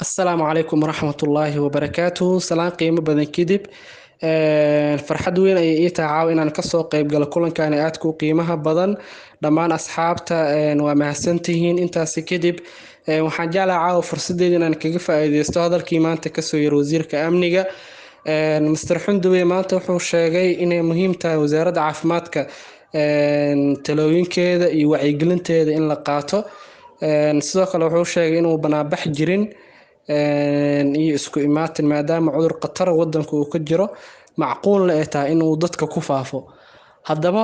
السلام عليكم ورحمة الله وبركاته سلام قيمة بدن كدب farxad weyn ayay ii tahay caawa inaan kasoo qayb galo kulankan aadka u qiimaha badan dhammaan asxaabta waa mahadsantihiin intaasi kadib waxaan jeclahay caawa fursadeeda inaan kaga faa'iideysto hadalkii maanta kasoo yiri wasiirka amniga Mr. Xunduwe maanta wuxuu sheegay inay muhiim tahay wasaaradda caafimaadka talooyinkeeda iyo wacyigelinteeda in la qaato sidoo kale wuxuu sheegay inuu banaabax jirin iyo isku imaatin maadaama cudur qatar wadanka uu ka jiro macquulna ay tahay inuu dadka ku faafo haddaba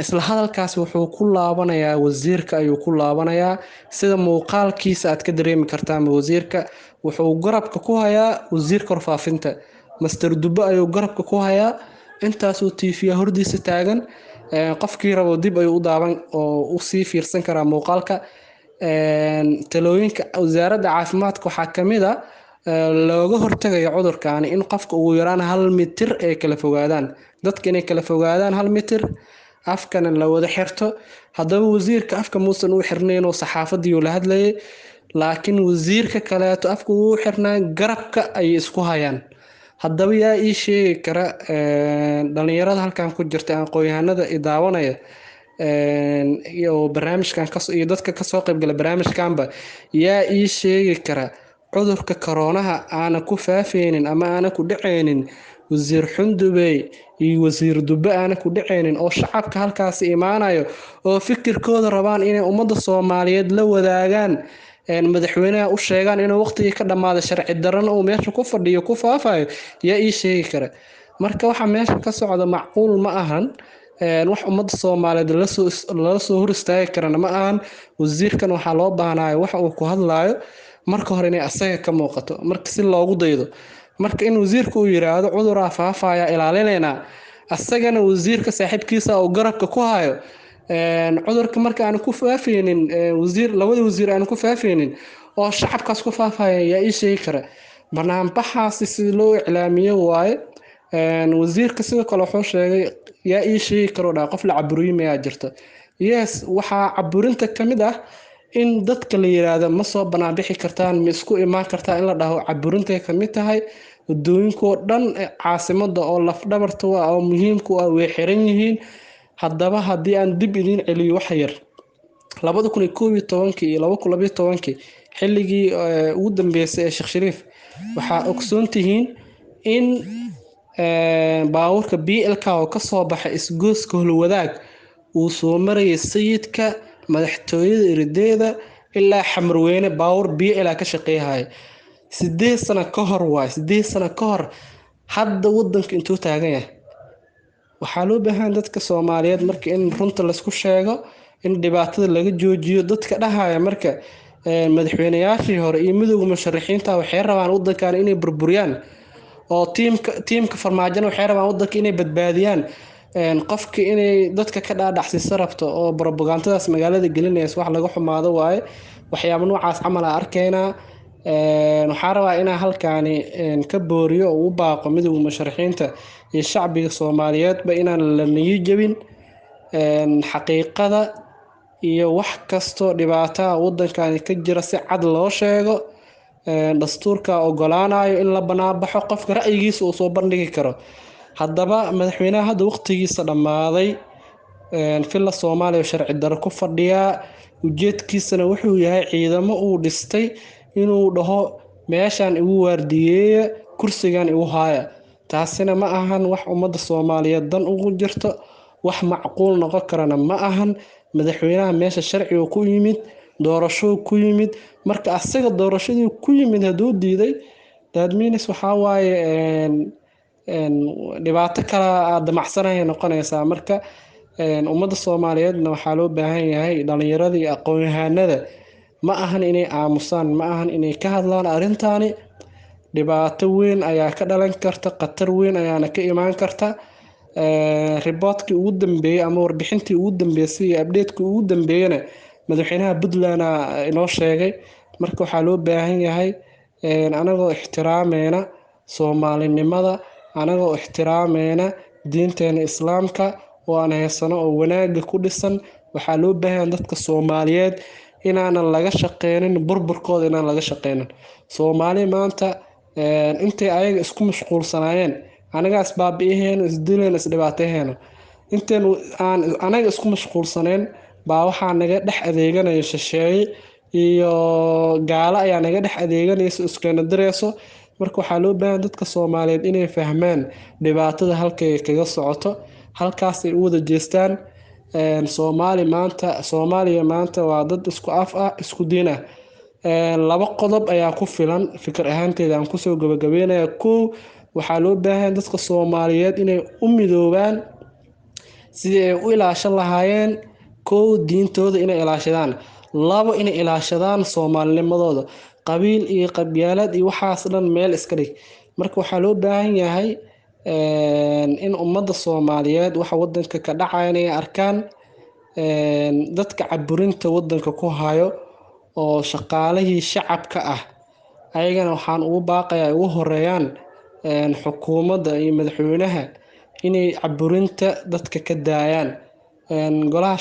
isla hadalkaas wuxuu ku laabanayaa wasiirka ayuu ku laabanayaa sida muuqaalkiisa aad ka dareemi kartaan wasiirka wuxuu garabka ku hayaa wasiirka warfaafinta Mr. Dubbe ayuu garabka ku hayaa intaasuu TV hordiisa taagan qofkii rabo dib ayuu u daawan oo u sii fiirsan karaa muuqaalka talooyinka wasaaradda caafimaadka waxaa kamid ah looga hortagayo cudurkan in qofka ugu yaraan 1 mitir ay kala fogaadaan dadka inay kala fogaadaan 1 mitir afkana la wada xirto haddaba wasiirka afka muusan u xirnayn oo saxaafadii la hadlayay laakiin wasiirka kaleeto afka uu xirnaa garabka ay isku hayaan haddaba yaa ii sheegi kara dhalinyarada halkan ku jirta aqoon-yahanada idaawanaya iyo barnaamijkan iyo dadka ka soo qayb gala barnaamijkanba yaa ii sheegi kara cudurka koronaha aana ku faafeenin ama aana ku dhaceenin wasiir Xunduwe iyo wasiir Dubbe aana ku dhaceenin oo shacabka halkaas imaanayo oo fikirkooda rabaan inay ummadda Soomaaliyeed la wadaagaan madaxweynaha u sheegaan inuu waqtigii ka dhamaaday sharci darrana uu meesha ku fadhiyo ku faafayo yaa ii sheegi kara marka waxa meesha ka socda macquul ma ahan wax ummadda Soomaaliyeed la soo hor istaagi karana ma ahan wasiirkan waxa loo baahanayo wax uu ku hadlaayo marka hore inay asaga ka muuqato marka si loogu daydo marka in wasiirku uu yiraahdo cudurka faafaya ilaalinayna asagana wasiirka saaxiibkiisa oo garabka ku hayo cudurka marka aan ku faafeenin labada wasiir aan ku faafeenin oo shacabkaas ku faafaya yaa ii sheegi kara barnaamijkaasi si loo iclaamiyo waaye wasiirka sidoo kale wuxuu sheegay yaa ii sheegi karo qof la caburiyo ma jirto yes waxa caburinta kamid ah in dadka la yiraahdo ma soo banaabixi kartaan ma isku imaan kartaa in la dhaho caburinta kamid tahay wadooyinka dhan caasimada oo laf dhabarta waa oo muhiimku ah way xiran yihiin haddaba haddii aan dib idin celiyo wax yar 2011 iyo 2012 xilligii ugu dambeysay ee Sheekh Shariif waxa ogsoontihiin in baawurka BLK oo ka soo baxay isgooska Holwadaag uu soo marayay sayidka madaxtooyada irideeda ilaa Xamarweyne baawur BL ka shaqeeyay 8 sano ka hor waay 8 sano ka hor hadda wadanka intuu taagan yahay waxaa loo baahan dadka Soomaaliyeed marka in runta la isku sheego in dhibaatada laga joojiyo dadka dhahaya marka madaxweynayaashii hore iyo midowga musharaxiinta waxay rabaan wadankan inay burburiyaan oo tiimka farmaajana waxay rabaan wadanka inay badbaadiyaan qofka inay dadka ka dhaadhacsiiso rabto oo propagandadaas magaalada gelinaysa wax laga xumaado waaye waxyaabo noocaas camal ah arkayna waxaan rabaa inaan halkaani ka booriyo oo u baaqo midowga musharaxiinta iyo shacbiga Soomaaliyeed ba inaan la niyo jabin xaqiiqada iyo wax kasto dhibaato wadankan ka jira si cad loo sheego dastuurka ogolaanayo in la banaabaxo qofka ra'yigiisa uu soo bandhigi karo haddaba madaxweynaha hadda waqtigiisa dhamaaday filla Soomaaliya sharci darro ku fadhiya ujeedkiisana wuxuu yahay ciidamo uu dhistay inuu dhaho meeshan igu waardiyeeyo kursigan igu haaya taasina ma ahan wax ummadda Soomaaliyeed dan ugu jirto wax macquul noqon karana ma ahan madaxweynaha meesha sharciga ku yimid doorasho ku yimid marka asaga doorashadii ku yimid haduu diiday dadmiinis waxa waaye dhibaato kala damacsanaya noqonaysa marka ummadda Soomaaliyeedna waxa loo baahan yahay dhalinyarada iyo aqoon-yahanada ma ahan inay aamusaan ma ahan inay ka hadlaan arrintaani dhibaato weyn ayaa ka dhalan karta qatar weyn ayaana ka imaan karta reportkii ugu dambeeyay ama warbixintii ugu dambeysay iyo update-kii ugu dambeeyana madaxweynaha Puntland inoo sheegay marka waxa loo baahan yahay anagoo ixtiraameena Soomaalinimada anagoo ixtiraameena diinteena Islaamka oo aan haysano oo wanaaga ku dhisan waxa loo baahan dadka Soomaaliyeed inaanan laga shaqeynin burburkooda, inaan laga shaqeynin. Soomaali maanta intay ayaga isku mashquulsanaayeen anaga isbaabi'iheena, isdileen, isdhibaateheena, inteen aan anaga isku mashquulsaneen baa waxaa naga dhex adeeganaya shisheeye iyo gaalo ayaa naga dhex adeeganaysa, iskeena direyso. Marka waxaa loo baahan dadka Soomaaliyeed inay fahmaan dhibaatada halkay kaga socoto, halkaas ay u wada jeestaan. Soomaaliya maanta waa dad isku af ah, isku diin ah. Laba qodob ayaa ku filan fikir ahaanteeda aan kusoo gabagabeynaya. Kow, waxaa loo baahan dadka Soomaaliyeed inay u midoobaan sidii ay u ilaashan lahaayeen. Kow, diintooda inay ilaashadaan. Labo, inay ilaashadaan Soomaalinimadooda. Qabiil iyo qabyaalad iyo waxaas dhan meel iska dhig. Marka waxaa loo baahan yahay in ummadda Soomaaliyeed waxa wadanka ka dhacaya inay arkaan. Dadka caburinta wadanka ku hayo oo shaqaalihii shacabka ah, ayagana waxaan ugu baaqayaa ugu horeeyaan xukuumadda iyo madaxweynaha inay caburinta dadka ka daayaan. Golaha